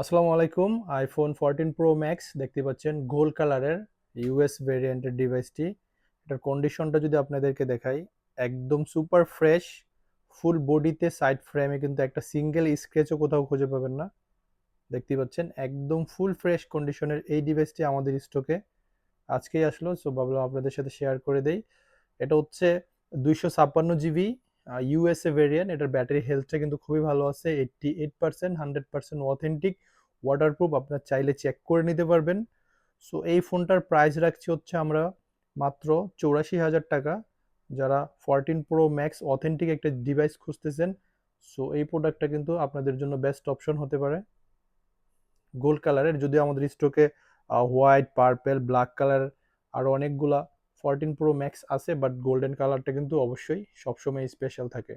আসসালামু আলাইকুম। IPhone 14 pro max দেখতে পাচ্ছেন গোল্ড কালারের ইউএস ভেরিয়েন্টের ডিভাইসটি। এটার কন্ডিশনটা যদি আপনাদেরকে দেখাই, একদম সুপার ফ্রেশ। ফুল বডিতে সাইড ফ্রেমে কিন্তু একটা সিঙ্গেল স্ক্র্যাচও কোথাও খুঁজে পাবেন না। দেখতে পাচ্ছেন একদম ফুল ফ্রেশ কন্ডিশনের এই ডিভাইসটি আমাদের স্টকে আজকেই আসলো, সো ভাবলাম আপনাদের সাথে শেয়ার করে দেই। এটা হচ্ছে 256 জিবি ইউএসএ ভেরিয়েন্ট। এটার ব্যাটারি হেলথটা কিন্তু খুবই ভালো আছে, 88%, 100% অথেন্টিক, ওয়াটারপ্রুফ। আপনার চাইলে চেক করে নিতে পারবেন। সো এই ফোনটার প্রাইস রাখছি হচ্ছে আমরা মাত্র 84,000 টাকা। যারা 14 প্রো ম্যাক্স অথেন্টিক একটা ডিভাইস খুঁজতেছেন, সো এই প্রোডাক্টটা কিন্তু আপনাদের জন্য বেস্ট অপশন হতে পারে। গোল্ড কালারের, যদিও আমাদের স্টকে হোয়াইট, পার্পেল, ব্ল্যাক কালার আরও অনেকগুলা 14 প্রো ম্যাক্স আছে, বাট গোল্ডেন কালারটা কিন্তু অবশ্যই সবসময় স্পেশাল থাকে।